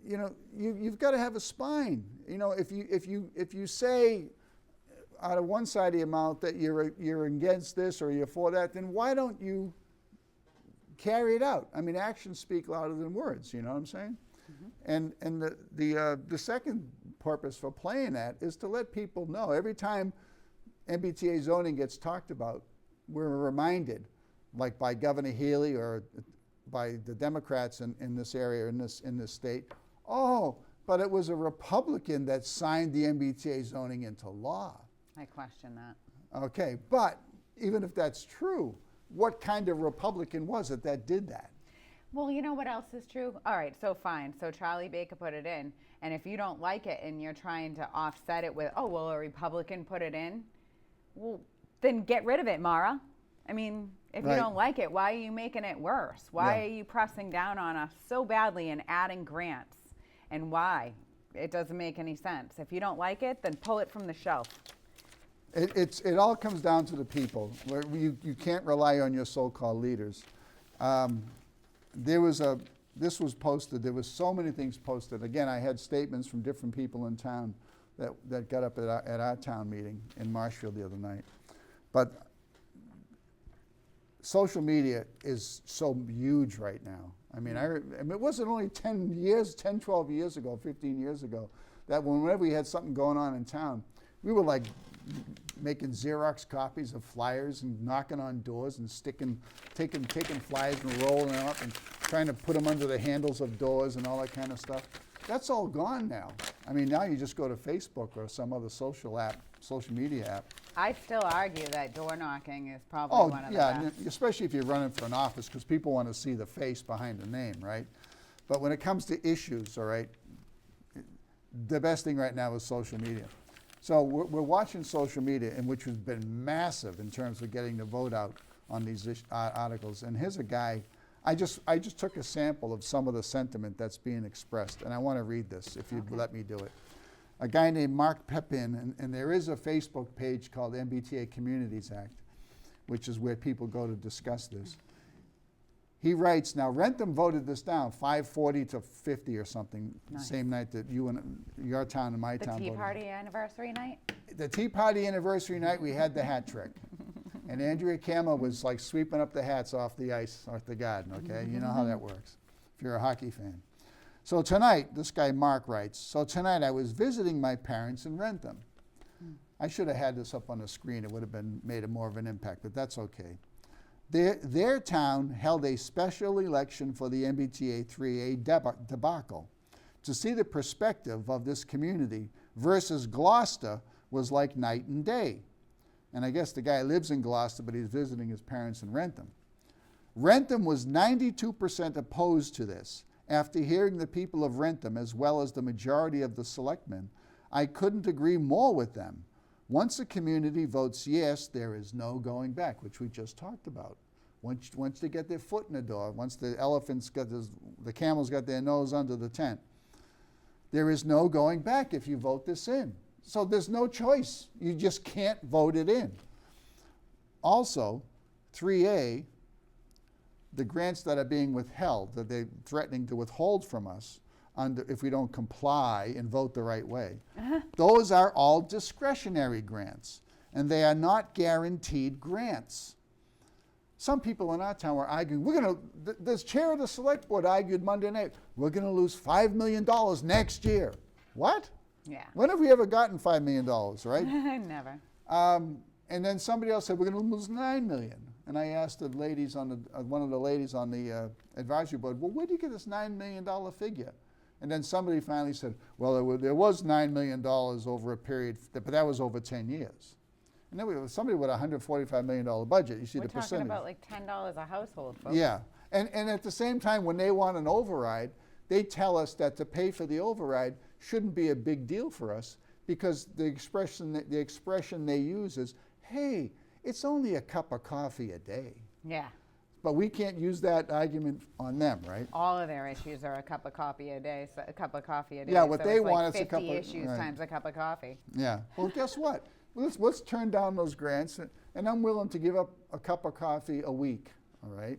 you know, you've got to have a spine. You know, if you say out of one side of your mouth that you're against this or you're for that, then why don't you carry it out? I mean, actions speak louder than words. You know what I'm saying? And the second purpose for playing that is to let people know every time MBTA zoning gets talked about, we're reminded, like by Governor Healy or by the Democrats in this area, in this state, oh, but it was a Republican that signed the MBTA zoning into law. I question that. Okay, but even if that's true, what kind of Republican was it that did that? Well, you know what else is true? All right, so fine. So Charlie Baker put it in. And if you don't like it and you're trying to offset it with, oh, well, a Republican put it in, well, then get rid of it, Mara. I mean, if Right. you don't like it, why are you making it worse? Why Yeah. are you pressing down on us so badly and adding grants? And why? It doesn't make any sense. If you don't like it, then pull it from the shelf. It all comes down to the people. Where you can't rely on your so-called leaders. This was posted. There was so many things posted. Again, I had statements from different people in town that got up at our town meeting in Marshfield the other night. But social media is so huge right now. I mean, I mean, it wasn't only 10, 12 years ago, 15 years ago, that whenever we had something going on in town, we were like making Xerox copies of flyers and knocking on doors and taking flyers and rolling them up and trying to put them under the handles of doors and all that kind of stuff. That's all gone now. I mean, now you just go to Facebook or some other social media app. I still argue that door knocking is probably Oh, one of the yeah, best. especially if you're running for an office, because people want to see the face behind the name, right? But when it comes to issues, all right, the best thing right now is social media. So we're watching social media, and which has been massive in terms of getting the vote out on these articles. And here's a guy, I just took a sample of some of the sentiment that's being expressed, and I want to read this, if you'd let me do it. A guy named Mark Pepin, and there is a Facebook page called MBTA Communities Act, which is where people go to discuss this. He writes, now Rentham voted this down, 540 to 50 or something, Nice. same night that you and your town and my The town Tea voted. Party anniversary night? The Tea Party anniversary night, we had the hat trick. And Andrea Kama was like sweeping up the hats off the ice, off the garden, okay? You know how that works, if you're a hockey fan. So tonight, this guy Mark writes, so tonight I was visiting my parents in Rentham. I should have had this up on the screen. It would have made more of an impact, but that's okay. Their town held a special election for the MBTA 3A debacle. To see the perspective of this community versus Gloucester was like night and day. And I guess the guy lives in Gloucester, but he's visiting his parents in Rentham. Rentham was 92% opposed to this. After hearing the people of Rentham, as well as the majority of the selectmen, I couldn't agree more with them. Once a community votes yes, there is no going back, which we just talked about. Once they get their foot in the door, once the the camels got their nose under the tent, there is no going back if you vote this in. So there's no choice. You just can't vote it in. Also, 3A, the grants that are being withheld, that they're threatening to withhold from us if we don't comply and vote the right way, those are all discretionary grants, and they are not guaranteed grants. Some people in our town were arguing, the chair of the select board argued Monday night, we're going to lose $5 million next year. What? Yeah. When have we ever gotten $5 million, right? Never. And then somebody else said, we're going to lose $9 million. And I asked the ladies on one of the ladies on the advisory board, well, where do you get this $9 million figure? And then somebody finally said, well, there was $9 million over a period, but that was over 10 years. And then somebody with a $145 million budget, you see the percentage. We're talking about like $10 a household, folks. Yeah, and at the same time, when they want an override, they tell us that to pay for the override shouldn't be a big deal for us, because the expression they use is, hey, it's only a cup of coffee a day. Yeah. But we can't use that argument on them, right? All of their issues are a cup of coffee a day. So a cup of coffee a day. Yeah, what so they it's want like is a cup of- 50 issues right. times a cup of coffee. Yeah. Well, guess what? Let's turn down those grants, and I'm willing to give up a cup of coffee a week, all right?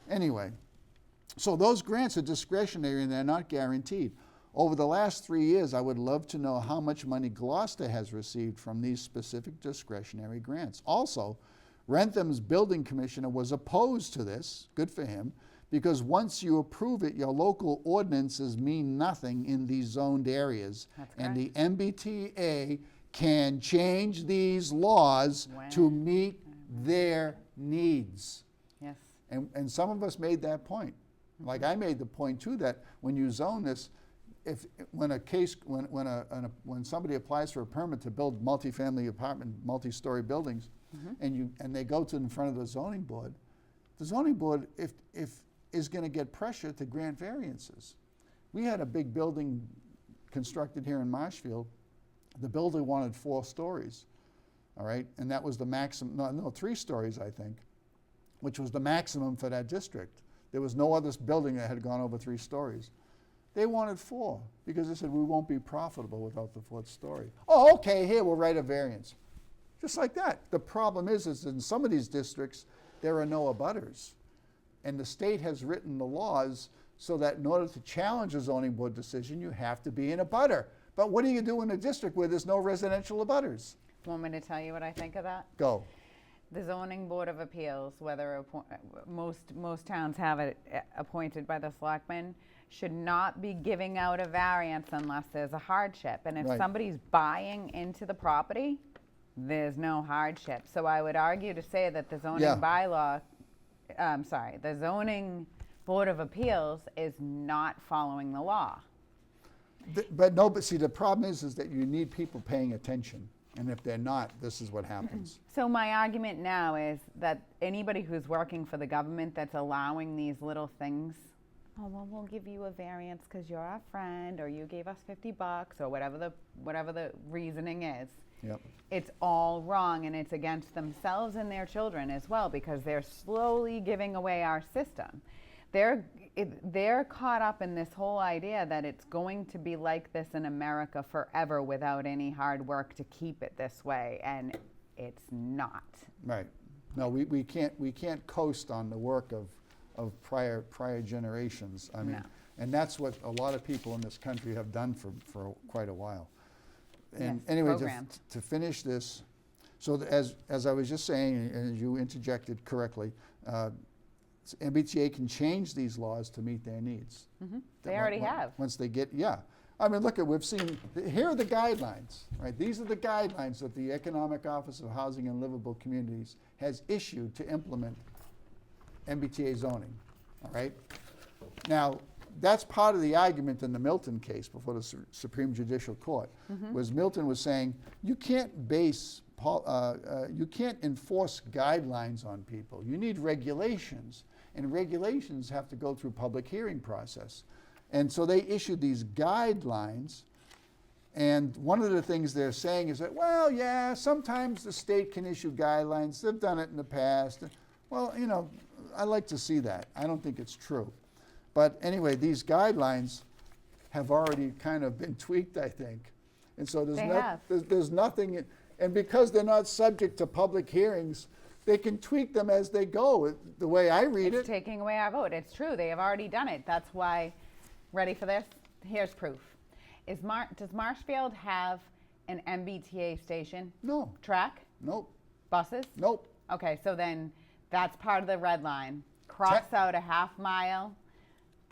Anyway, so those grants are discretionary and they're not guaranteed. Over the last 3 years, I would love to know how much money Gloucester has received from these specific discretionary grants. Also, Rentham's building commissioner was opposed to this, good for him, because once you approve it, your local ordinances mean nothing in these zoned areas. That's and the MBTA can change these laws to meet their needs. Yes. And some of us made that point. Like I made the point too, that when you zone this, when somebody applies for a permit to build multifamily apartment, multi-story buildings, and they go to in front of the zoning board if is going to get pressure to grant variances. We had a big building constructed here in Marshfield. The builder wanted 4 stories, all right, and that was the maximum. No, 3 stories, I think, which was the maximum for that district. There was no other building that had gone over 3 stories. They wanted 4 because they said we won't be profitable without the 4th story. Oh, okay, here we'll write a variance. Just like that. The problem is in some of these districts, there are no abutters. And the state has written the laws so that in order to challenge a zoning board decision, you have to be an abutter. But what do you do in a district where there's no residential abutters? Want me to tell you what I think of that? Go. The Zoning Board of Appeals, whether most towns have it appointed by the selectmen, should not be giving out a variance unless there's a hardship. And if Right. somebody's buying into the property, there's no hardship. So I would argue to say that the zoning Yeah. bylaw, the zoning board of appeals is not following the law. But see, the problem is that you need people paying attention. And if they're not, this is what happens. So my argument now is that anybody who's working for the government that's allowing these little things, oh, well, we'll give you a variance because you're our friend, or you gave us $50, or whatever the reasoning is. Yep. It's all wrong, and it's against themselves and their children as well, because they're slowly giving away our system. They're caught up in this whole idea that it's going to be like this in America forever without any hard work to keep it this way, and it's not. Right. No, we can't coast on the work of prior generations. I mean, No. and that's what a lot of people in this country have done for quite a while. And Yes, anyway, programmed. to finish this, so as I was just saying, and as you interjected correctly, MBTA can change these laws to meet their needs. They already have. Once they get, yeah. I mean, look, we've seen, here are the guidelines, right? These are the guidelines that the Economic Office of Housing and Livable Communities has issued to implement MBTA zoning, all right? Now, that's part of the argument in the Milton case before the Supreme Judicial Court, was Milton was saying, you can't you can't enforce guidelines on people. You need regulations, and regulations have to go through public hearing process. And so they issued these guidelines, and one of the things they're saying is that, well, yeah, sometimes the state can issue guidelines. They've done it in the past. Well, you know, I like to see that. I don't think it's true. But anyway, these guidelines have already kind of been tweaked, I think. And so there's nothing, and because they're not subject to public hearings, they can tweak them as they go, the way I read It's it. taking away our vote. It's true. They have already done it. That's why, ready for this? Here's proof. Does Marshfield have an MBTA station? No, Track? nope, Buses? nope. Okay, so then that's part of the red line. Cross out a half mile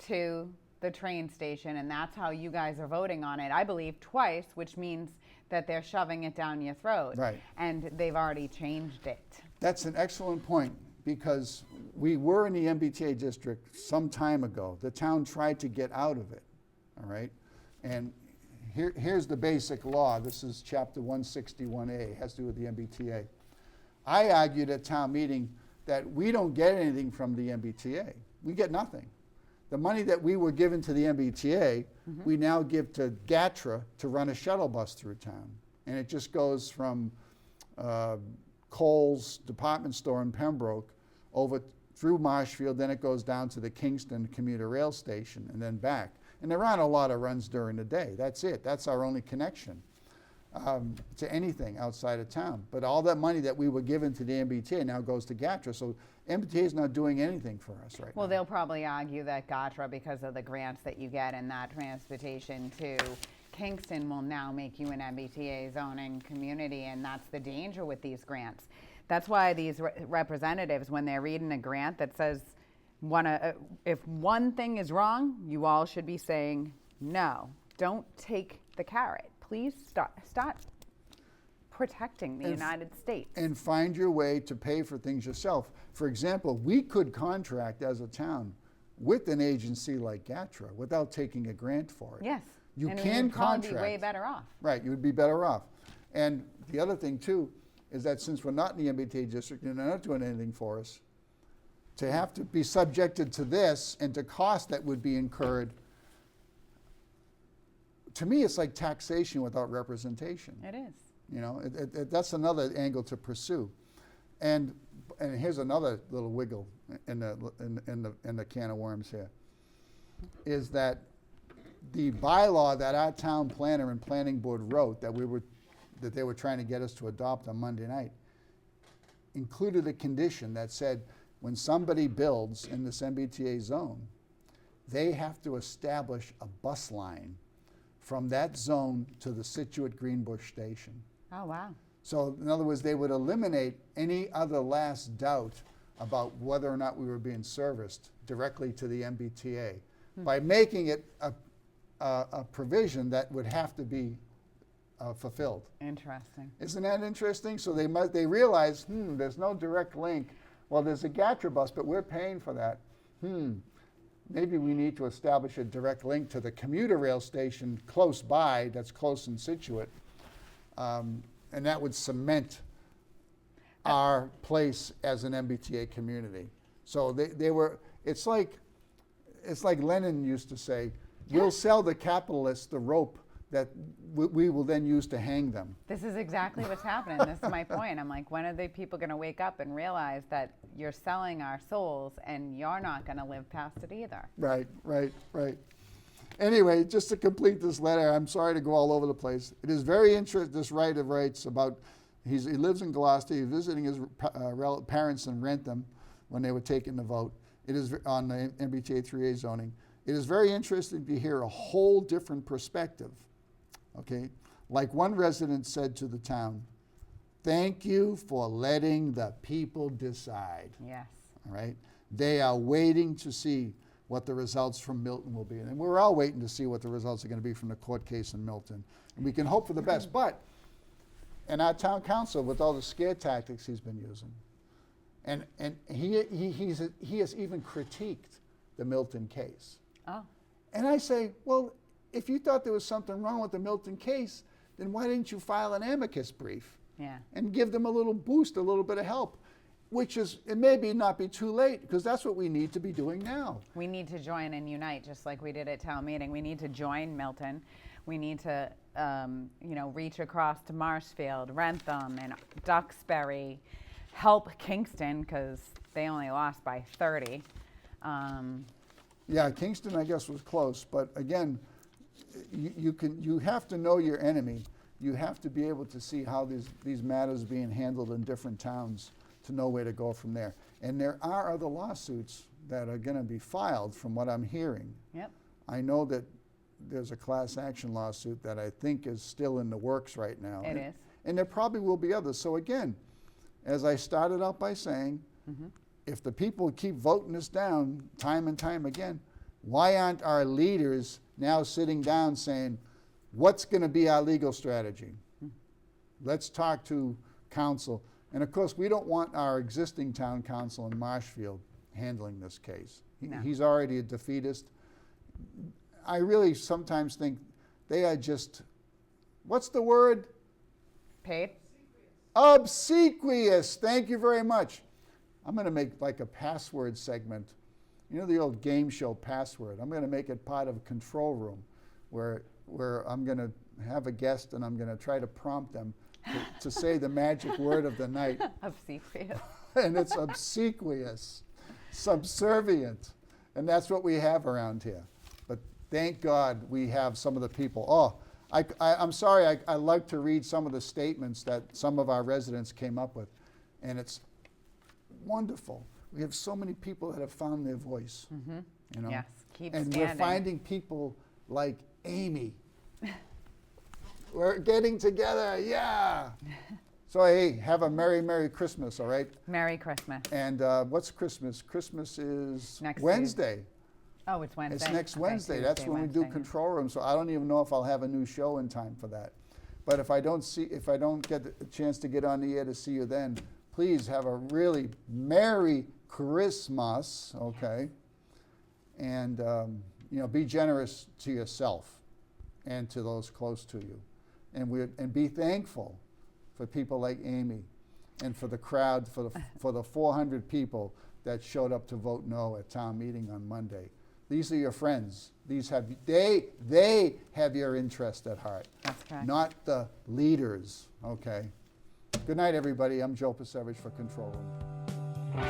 to the train station, and that's how you guys are voting on it, I believe, twice, which means that they're shoving it down your throat. Right. And they've already changed it. That's an excellent point, because we were in the MBTA district some time ago. The town tried to get out of it, all right? And here's the basic law. This is chapter 161A, it has to do with the MBTA. I argued at town meeting that we don't get anything from the MBTA. We get nothing. The money that we were given to the MBTA, we now give to GATRA to run a shuttle bus through town. And it just goes from Kohl's department store in Pembroke over through Marshfield, then it goes down to the Kingston commuter rail station and then back. And there aren't a lot of runs during the day. That's it. That's our only connection to anything outside of town. But all that money that we were given to the MBTA now goes to GATRA. So MBTA is not doing anything for us right now. Well, they'll probably argue that GATRA, because of the grants that you get and that transportation to Kingston, will now make you an MBTA zoning community, and that's the danger with these grants. That's why these representatives, when they're reading a grant that says, if one thing is wrong, you all should be saying, no, don't take the carrot. Please start protecting the United States. And find your way to pay for things yourself. For example, we could contract as a town with an agency like GATRA without taking a grant for it. Yes. You and can we'd probably contract. be way better off. Right, you would be better off. And the other thing too is that since we're not in the MBTA district and they're not doing anything for us, to have to be subjected to this and to costs that would be incurred, to me it's like taxation without representation. It is. You know, that's another angle to pursue. And here's another little wiggle in the can of worms here, is that the bylaw that our town planner and planning board wrote that they were trying to get us to adopt on Monday night included a condition that said when somebody builds in this MBTA zone, they have to establish a bus line from that zone to the Situate Greenbush station. Oh, wow. So in other words, they would eliminate any other last doubt about whether or not we were being serviced directly to the MBTA by making it a provision that would have to be fulfilled. Interesting. Isn't that interesting? So they realize, there's no direct link. Well, there's a GATRA bus, but we're paying for that. Maybe we need to establish a direct link to the commuter rail station close by, that's close in Situate, and that would cement our place as an MBTA community. So they were. It's like Lenin used to say, "We'll sell the capitalists the rope that we will then use to hang them." This is exactly what's happening. This is my point. I'm like, when are the people going to wake up and realize that you're selling our souls and you're not going to live past it either? Right. Anyway, just to complete this letter, I'm sorry to go all over the place. It is very interesting, this writer writes about, he lives in Gloucester, he's visiting his parents in Rentham when they were taking the vote. It is on the MBTA 3A zoning. It is very interesting to hear a whole different perspective. Okay, like one resident said to the town, "Thank you for letting the people decide." Yes. All right, they are waiting to see what the results from Milton will be, and we're all waiting to see what the results are going to be from the court case in Milton, and we can hope for the best. But, and our town council, with all the scare tactics he's been using, and he has even critiqued the Milton case. Oh. And I say, well, if you thought there was something wrong with the Milton case, then why didn't you file an amicus brief? Yeah. And give them a little boost, a little bit of help, which is, it may not be too late, because that's what we need to be doing now. We need to join and unite, just like we did at town meeting. We need to join Milton. We need to, reach across to Marshfield, Rentham, and Duxbury, help Kingston, because they only lost by 30. Yeah, Kingston, I guess, was close, but again, you have to know your enemy. You have to be able to see how these matters are being handled in different towns to know where to go from there. And there are other lawsuits that are going to be filed, from what I'm hearing. Yep. I know that there's a class action lawsuit that I think is still in the works right now. It is. And there probably will be others. So again, as I started out by saying, if the people keep voting us down time and time again, why aren't our leaders now sitting down saying, what's going to be our legal strategy? Let's talk to council. And of course, we don't want our existing town council in Marshfield handling this case. No. He's already a defeatist. I really sometimes think they are just, what's the word? Paid? Obsequious. Thank you very much. I'm going to make like a password segment. You know the old game show Password? I'm going to make it part of a control room where I'm going to have a guest and I'm going to try to prompt them to say the magic word of the night. Obsequious. And it's obsequious, subservient. And that's what we have around here. But thank God we have some of the people. Oh, I'm sorry, I like to read some of the statements that some of our residents came up with. And it's wonderful. We have so many people that have found their voice. You know? Yes, keep and standing. we're finding people like Amy. We're getting together, yeah. So hey, have a Merry Christmas, all right? Merry Christmas. And what's Christmas? Christmas is Next Wednesday. Oh, it's Wednesday. It's next Okay, Wednesday. That's Tuesday, when we do Wednesday. control room. So I don't even know if I'll have a new show in time for that. But if I don't get a chance to get on the air to see you then, please have a really Merry Christmas, okay? And be generous to yourself and to those close to you, and be thankful for people like Amy, and for the crowd, for the 400 people that showed up to vote no at town meeting on Monday. These are your friends. They have your interest at heart. That's correct. Not the leaders. Okay. Good night, everybody. I'm Joe Pasevich for Control Room.